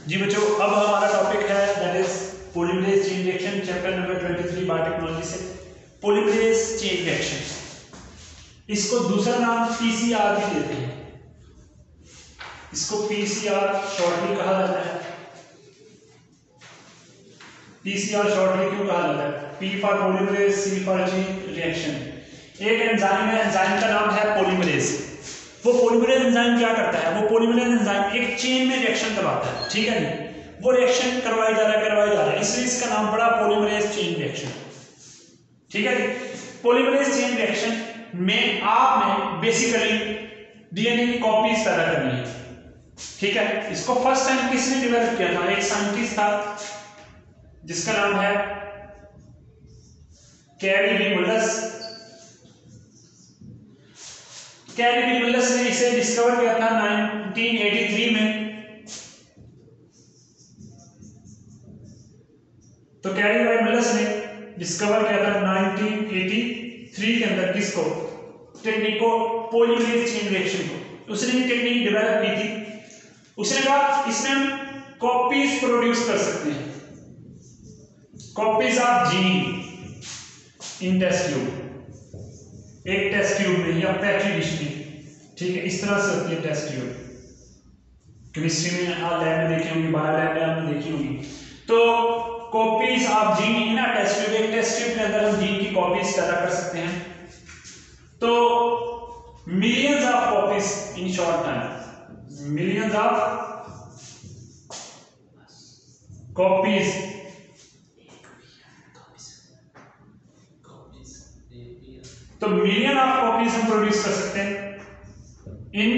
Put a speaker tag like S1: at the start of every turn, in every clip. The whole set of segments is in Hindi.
S1: जी बच्चों, अब हमारा टॉपिक है that is polymerase chain reaction, chapter number 23 biotechnology से पॉलीमरेज चेन रिएक्शन। इसको दूसरा नाम पीसीआर भी देते हैं। इसको पीसीआर शॉर्टली कहा जाता है। पीसीआर शॉर्टली क्यों कहा जाता है? P for polymerase, C for chain reaction. एक एंजाइम है, एंजाइम का नाम है पॉलीमरेज। वो पॉलीमरेज एंजाइम क्या करता है? वो पॉलीमरेज एंजाइम एक चेन में रिएक्शन करवाता है, ठीक है नहीं? वो रिएक्शन करवाई जा रहा है, इसलिए इसका नाम पड़ा पॉलीमरेज चेन रिएक्शन, ठीक है जी। पॉलीमरेज चेन रिएक्शन में आपने बेसिकली डीएनए की कॉपीज पैदा करनी है, ठीक है। इसको फर्स्ट टाइम किसने डेवलप किया था? एक साइंटिस्ट था जिसका नाम है कैरी वी मुलस। कैरी वी मुलस ने इसे डिस्कवर किया था 1983 में। तो कैरी वी मुलस ने डिस्कवर किया था 1983 के अंदर किसको? टेक्निक को, पॉलीमरेज चेन रिएक्शन को। उसने ये टेक्निक डेवलप की थी। उसने कहा इसमें हम कॉपीज प्रोड्यूस कर सकते हैं, copies of gene in test tube, एक टेस्ट ट्यूब में या पेट्री डिश में, ठीक है। इस तरह से होती है टेस्ट ट्यूब। केमिस्ट्री में आप लैब में देखी होंगी, बायो लैब में आपने देखी होंगी। तो copies of gene in a test tube, एक टेस्ट ट्यूब के अंदर हम जीन की कॉपीज पैदा कर सकते हैं। तो millions of copies in short time, millions of copies, तो मिलियन ऑफ कॉपीज हम प्रोड्यूस कर सकते हैं इन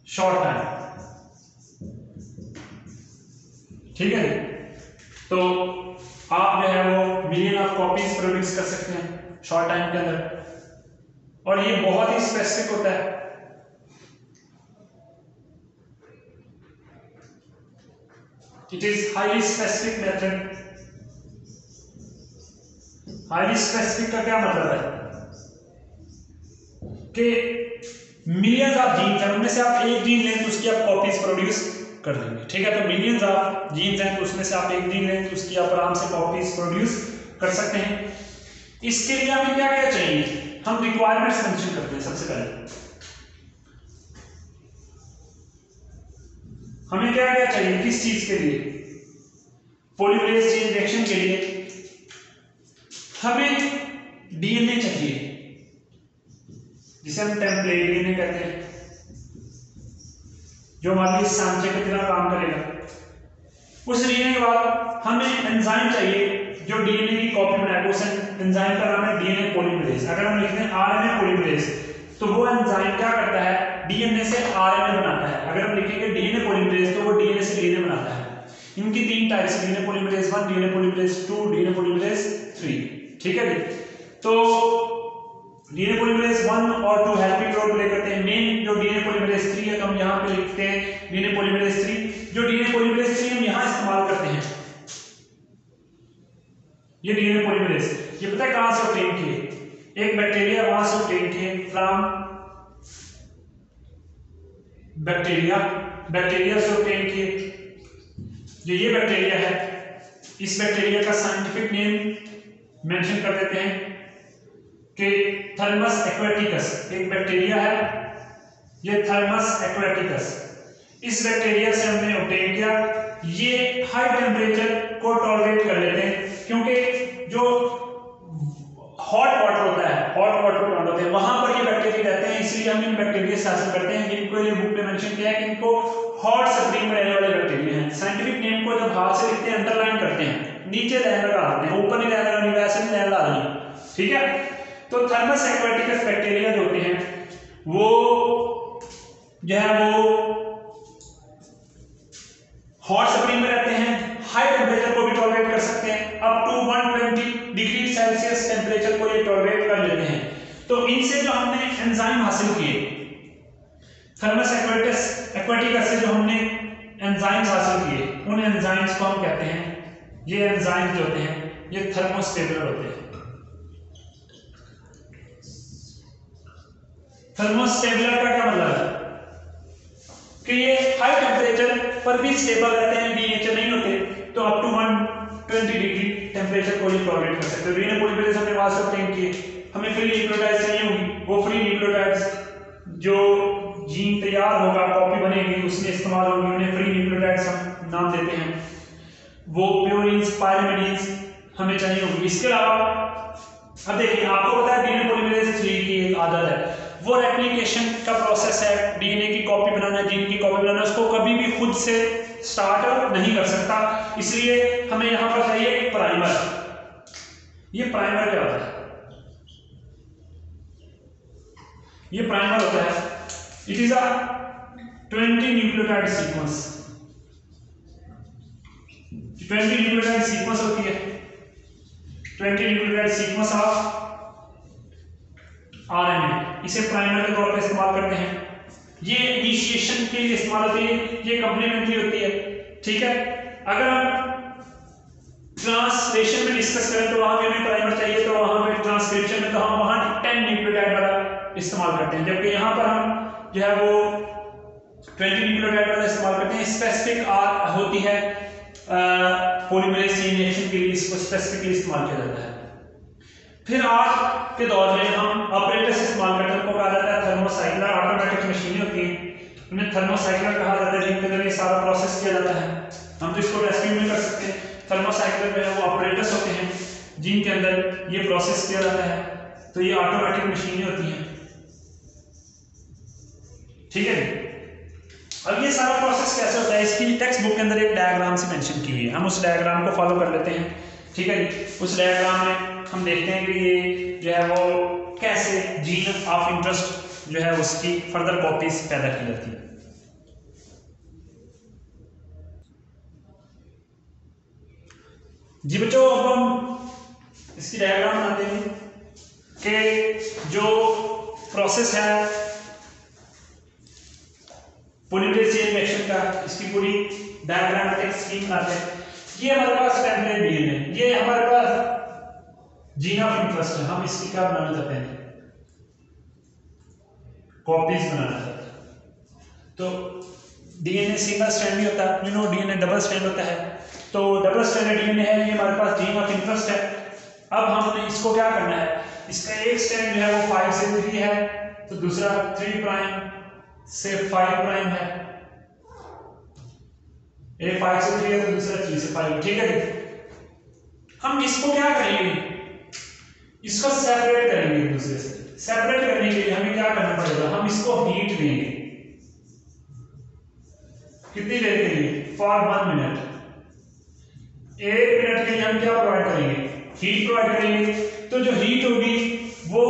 S1: शॉर्ट टाइम, ठीक है। तो आप जो है वो मिलियन ऑफ कॉपीज प्रोड्यूस कर सकते हैं शॉर्ट टाइम के अंदर, और ये बहुत ही स्पेसिफिक होता है। It is highly specific method. Highly specific का क्या मतलब है कि मिलियंस ऑफ जीन्स हैं, उनमें से आप एक जीन लें तो उसकी आप कॉपीज प्रोड्यूस कर देंगे, ठीक है। तो मिलियंस ऑफ जीन्स हैं तो उसमें से आप एक जीन लें तो उसकी आप आराम से कॉपीज प्रोड्यूस कर सकते हैं। इसके लिए हमें क्या क्या चाहिए? हम रिक्वायरमेंट्स मेंशन करते हैं। सबसे पहले हमें क्या क्या चाहिए, किस चीज के लिए? पॉलीमरेज चेन रिएक्शन के लिए हमें डीएनए चाहिए, जिसे हम टेम्पलेट डीएनए कहते हैं, जो हमारे लिए सांचे की तरह काम करेगा। उस डीएनए के बाद हमें एंजाइम चाहिए जो डीएनए की कॉपी बनाएगा। उस एंजाइम का नाम है डीएनए पॉलीमरेज। अगर हम लिखते हैं आरएनए पॉलीमरेज, तो वो एंजाइम क्या करता है? डीएनए से आरएनए बनाता है। अगर हम लिखेंगे डीएनए पॉलीमरेज, तो वो डीएनए से डीएनए बनाता है। इनकी तीन types, DNA polymerase 1, DNA polymerase 2, DNA polymerase 3, ठीक है जी। तो डीएनए पॉलीमरेज 1 और 2 हेल्पिंग रोल प्ले करते हैं। मेन जो डीएनए पॉलीमरेज 3 है, तो हम यहाँ पे लिखते हैं डीएनए पॉलीमरेज 3। जो डीएनए पॉलीमरेज 3 हम यहाँ इस्तेमाल करते हैं, ये डीएनए पॉलीमरेज, ये पता है कहां से ऑब्टेन किए? एक बैक्टीरिया वहां से ऑब्टेन किए, फ्रॉम बैक्टीरिया, बैक्टीरिया से ऑब्टेन किए। जो ये बैक्टीरिया है, इस बैक्टीरिया का साइंटिफिक नेम मेंशन कर देते हैं कि थर्मस एक्वेटिकस। एक बैक्टीरिया है, ये थर्मस एक्वेटिकस। इस बैक्टीरिया से हमने ऑब्टेन किया। ये हाई टेम्परेचर को टॉलरेट कर लेते हैं, क्योंकि जो हॉट वाटर होता है, हॉट वाटर प्लांट होते हैं, वहां पर ये बैक्टीरिया रहते हैं। इसलिए हम इन बैक्टीरिया से हासिल करते हैं। जिनको ये बुक में मेंशन किया है कि इनको हॉट स्प्रिंग में रहने वाले बैक्टीरिया हैं। साइंटिफिक नेम को जब हाथ से लिखते हैं, अंडरलाइन करते हैं, नीचे लाइन लगा देते हैं, ऊपर नहीं लाइन लगानी, वैसे नहीं लाइन लगानी, ठीक है। तो थर्मस एक्वेटिकस बैक्टीरिया जो होते हैं वो जो है वो हॉट स्प्रिंग में रहते हैं, हाई टेम्परेचर को भी टॉलरेट कर सकते हैं। Up to 120 degree Celsius temperature को ये टॉलरेट कर लेते हैं। तो इनसे जो हमने एंजाइम हासिल किए, थर्मस एक्वेटिकस से जो हमने एंजाइम्स हासिल किए, उन एंजाइम्स को हम कहते हैं, ये एंजाइम्स जो होते हैं ये थर्मोस्टेबलर होते हैं। थर्मोस्टेबलर का क्या मतलब है? कि ये हाई टेम्परेचर पर भी स्टेबल रहते हैं, डीनेचर नहीं होते, तो अप टू 120 डिग्री टेम्परेचर को ये टॉलरेट कर सकते हैं। डीएनए पॉलीमरेज हमने वास्ट ऑब्टेन किए, हमें फ्री न्यूक्लियोटाइड्स चाहिए होंगी, वो फ्री न्यूक्लियोटाइड्स जो जीन तैयार होगा, कॉपी बनेगी, उसमें इस्तेमाल होगी, उन्हें फ्री न्यूक्लियोटाइड्स हम नाम देते हैं। वो प्योरीन्स, पायरिमिडीन्स हमें चाहिए होगी। इसके अलावा अब देखिए, आपको पता है डीएनए पॉलीमरेज 3 की एक आदत है, वो रेप्लिकेशन का प्रोसेस है, डीएनए की कॉपी बनाना, जीन की कॉपी बनाना, उसको कभी भी खुद से स्टार्ट नहीं कर सकता, इसलिए हमें यहां पर चाहिए प्राइमर। ये प्राइमर क्या होता है? ये प्राइमर होता है, it is a 20 nucleotide sequence. 20 nucleotide sequence होती है, 20 न्यूक्लियोटाइड सीक्वेंस ऑफ आरएनए, इसे प्राइमर के तौर पर इस्तेमाल करते हैं। ये इनिशिएशन के लिए इस्तेमाल होती है, ये कंप्लीमेंट्री होती है, ठीक है। अगर हम ट्रांसलेशन में डिस्कस करें तो वहां पे हमें प्राइमर चाहिए, तो वहां पे ट्रांसक्रिप्शन में तो हम वहां 10 न्यूक्लियोटाइड वाला इस्तेमाल करते हैं, जबकि यहां पर हम जो है वो 20 न्यूक्लियोटाइड वाला इस्तेमाल करते हैं। स्पेसिफिक आर होती है पॉलीमरेज चेन रिएक्शन के लिए, इसको स्पेसिफिकली इस्तेमाल किया जाता है। फिर आज के दौर में हम ऑपरेटर्स इस्तेमाल करते हैं, उनको कहा जाता है थर्मोसाइक्लर, ऑटोमेटिक मशीनें होती हैं, उन्हें थर्मोसाइक्लर कहा जाता है, जिनके अंदर ये सारा प्रोसेस किया जाता है। हम तो इसको रेस्क्यू में कर सकते हैं। थर्मोसाइक्लर में वो ऑपरेटर्स होते हैं जिनके अंदर ये प्रोसेस किया जाता है, तो ये ऑटोमेटिक मशीनें होती हैं, ठीक है। अब ये सारा प्रोसेस कैसे होता है, इसकी टेक्स्ट बुक के अंदर एक डायग्राम से मेंशन की हुई है, हम उस डायग्राम को फॉलो कर लेते हैं, ठीक है जी। उस डायग्राम में हम देखते हैं कि ये जो है वो कैसे जीन ऑफ इंटरेस्ट जो है उसकी फर्दर कॉपीज पैदा की जाती है। जी बच्चों, अब हम इसकी डायग्राम बनाते हैं कि जो प्रोसेस है पॉलीमरेज चेन रिएक्शन का, इसकी पूरी डायग्रामेटिक स्कीम बनाते हैं। ये हमारे पास टेम्पलेट डीएनए, ये हमारे पास जीन ऑफ इंटरेस्ट है, हम इसकी क्या बनाना चाहते हैं, कॉपीज बनाना चाहते हैं। तो डीएनए सिंगल स्ट्रैंड नहीं होता, you know DNA double strand होता है, तो डबल स्ट्रैंड डीएनए है, ये हमारे पास जीन ऑफ इंटरेस्ट है। अब हमने इसको क्या करना है, इसका एक स्ट्रैंड जो है वो 5 से 3 है, तो दूसरा 3 प्राइम से 5 प्राइम है, एक 5 से 3 है तो दूसरा 3 से 5, ठीक है। हम इसको क्या करेंगे, इसको सेपरेट करेंगे एक दूसरे से। सेपरेट करने के लिए हमें क्या करना पड़ेगा, हम इसको हीट देंगे, कितनी देर के लिए, फॉर 1 मिनट। 1 मिनट के लिए हम क्या प्रोवाइड करेंगे, हीट प्रोवाइड करेंगे। तो जो हीट होगी वो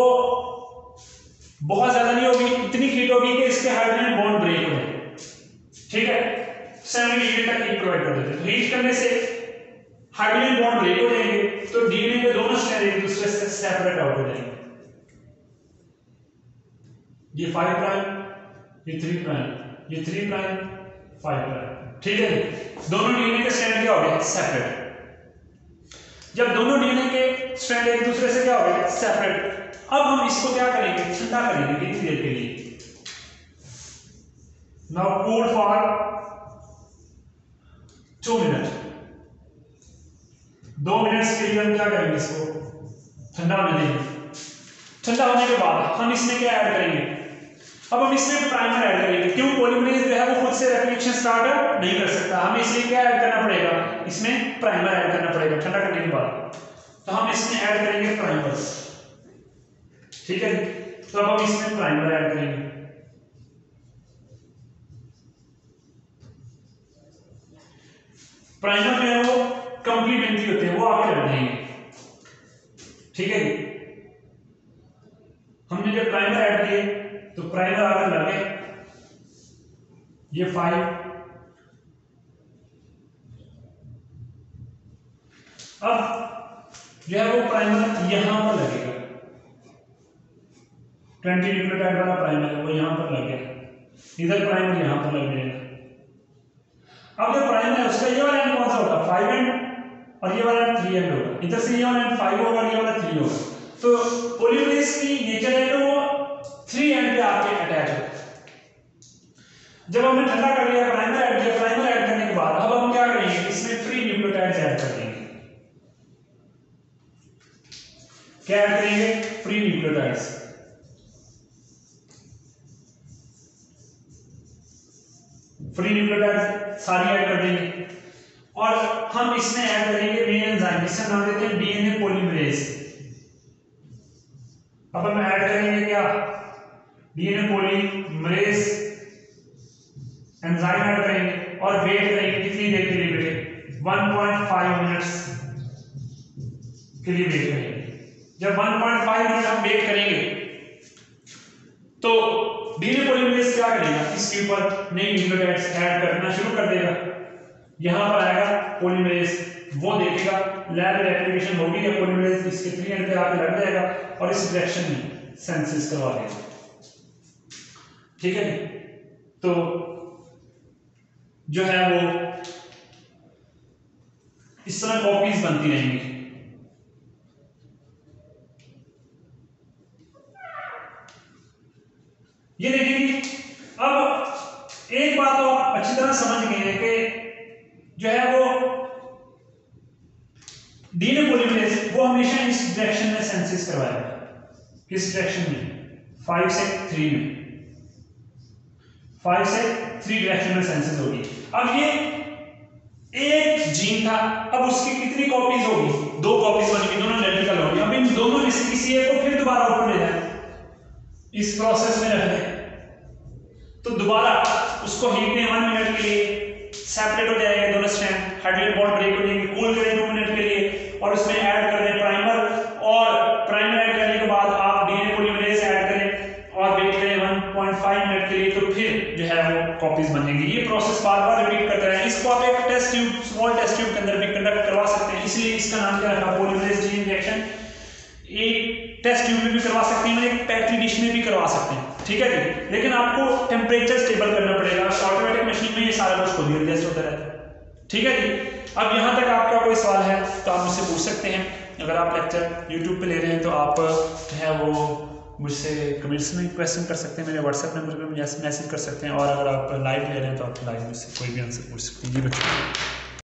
S1: बहुत ज्यादा नहीं होगी, इतनी हीट होगी कि इसके हाइड्रोजन बॉन्ड ब्रेक हो जाए, ठीक है। 7 डिग्री तक हीट प्रोवाइड कर देते हैं। हीट करने से हाइड्रोजन बॉन्ड ब्रेक हो जाएंगे, तो डीएनए के दोनों स्ट्रैंड एक दूसरे से सेपरेट आउट हो जाएंगे। ये 5 प्राइम, ये 3 प्राइम, ये 3 प्राइम, 5 प्राइम, ठीक है। दोनों डीएनए के स्ट्रैंड क्या हो गए, सेपरेट। जब दोनों डीएनए के स्ट्रैंड एक दूसरे से क्या हो गए, सेपरेट, अब हम इसको क्या करेंगे, ठंडा करेंगे कितनी देर के लिए, now cool for 2 minute. 2 minutes के लिए हम क्या करेंगे, इसको ठंडा होने देंगे। ठंडा होने के बाद हम इसमें क्या ऐड करेंगे, अब हम इसमें प्राइमर ऐड करेंगे। क्यों, पॉलीमरेज जो है वो खुद से रेप्लिकेशन स्टार्ट नहीं कर सकता, हमें इसलिए क्या ऐड करना पड़ेगा, इसमें प्राइमर ऐड करना पड़ेगा ठंडा करने के बाद। तो हम इसमें ऐड करेंगे प्राइमर्स, ठीक है। तो अब हम इसमें प्राइमर ऐड करेंगे। प्राइमर जो है वो कंप्लीमेंट्री होते हैं, वो आगे लग जाएंगे, ठीक है। हमने जब प्राइमर ऐड किए तो प्राइमर आगे लगे, ये 5, अब जो है वो प्राइमर यहां पर लगेगा, 20 न्यूक्लियोटाइड वाला प्राइमर है वो यहां पर लग गया, इधर प्राइमर यहां पर लग जाएगा। अब जो प्राइमर है उसका ये वाला एंड कौन सा होगा, 5 एंड, और ये वाला 3 एंड होगा। इधर से ये वाला एंड 5 होगा और ये वाला 3 होगा। तो पॉलीमरेज की नेचर है कि वो 3 एंड पे आके अटैच होता है। जब हमने ठंडा कर लिया, प्राइमर ऐड किया, प्राइमर ऐड करने के बाद अब हम क्या करेंगे, इसमें फ्री न्यूक्लियोटाइड्स ऐड कर देंगे। क्या ऐड करेंगे, फ्री न्यूक्लियोटाइड्स। फ्री न्यूक्लियोटाइड्स सारी ऐड कर देंगे और हम इसमें ऐड करेंगे मेन एंजाइम, जिसका नाम देते हैं डीएनए पॉलीमरेज। अब हम ऐड करेंगे क्या, डीएनए पॉलीमरेज एंजाइम ऐड करेंगे और वेट करेंगे कितनी देर के लिए बेटे, 1.5 मिनट्स के लिए वेट करेंगे। जब 1.5 मिनट हम वेट करेंगे तो डीएनए पॉलीमरेज क्या करेगा, इसके ऊपर नई न्यूक्लियोटाइड्स ऐड करना शुरू कर देगा। यहां पर आएगा पॉलीमरेज, वो देखेगा लैब में एप्लीकेशन होगी या पॉलीमरेज इसके 3 एंड पे आके लग जाएगा और इस रिएक्शन में सेंसिस करवा देगा। ठीक है, तो जो है वो इस तरह कॉपीज बनती रहेंगी। ये देखिए, अब एक बात तो आप अच्छी तरह समझ गए हैं कि जो है वो डीएनए पॉलीमरेज वो हमेशा इस डायरेक्शन में सेंसिस करवाएगा। किस डायरेक्शन में, 5 से 3 में, 5 से 3 डायरेक्शन में सेंसिस होगी। अब ये एक जीन था, अब उसकी कितनी कॉपीज होगी, 2 कॉपीज बनेगी, दोनों आइडेंटिकल होगी। अब इन दोनों में से किसी एक को फिर दोबारा ऊपर ले जाए, इस प्रोसेस में रख दें तो दोबारा उसको हीट में 1 मिनट के लिए सेपरेट हो जाएंगे दोनों स्ट्रैंड, हाइड्रोजन बॉन्ड ब्रेक हो जाएंगे, कूल करें 2 मिनट के लिए और उसमें ऐड कर दें प्राइमर, और प्राइमर ऐड करने के बाद आप डीएनए पॉलीमरेज ऐड करें और वेट करें 1.5 मिनट के लिए, तो फिर जो है वो कॉपीज बनेंगी। ये प्रोसेस बार बार रिपीट करते रहें। इसको आप एक test tube, small test tube के अंदर भी कंडक्ट करवा सकते हैं, इसलिए इसका नाम क्या रखा, पॉलीमरेज जीन रिएक्शन। एक टेस्ट ट्यूब में भी करवा सकते हैं, एक पैटी डिश में भी करवा सकते हैं। ठीक है जी, लेकिन आपको टेम्परेचर स्टेबल करना पड़ेगा। ऑटोमेटिक मशीन में ये सारा कुछ खुद ही एडजस्ट होता रहता है। ठीक है जी, अब यहाँ तक आपका कोई सवाल है तो आप मुझसे पूछ सकते हैं। अगर आप लेक्चर यूट्यूब पे ले रहे हैं तो आप जो है वो मुझसे कमेंट्स में क्वेश्चन कर सकते हैं, मेरे व्हाट्सएप नंबर पर मैसेज कर सकते हैं, और अगर आप लाइव ले रहे हैं तो आप लाइव मुझसे कोई भी आंसर पूछ सकते हैं। जी बच्चों।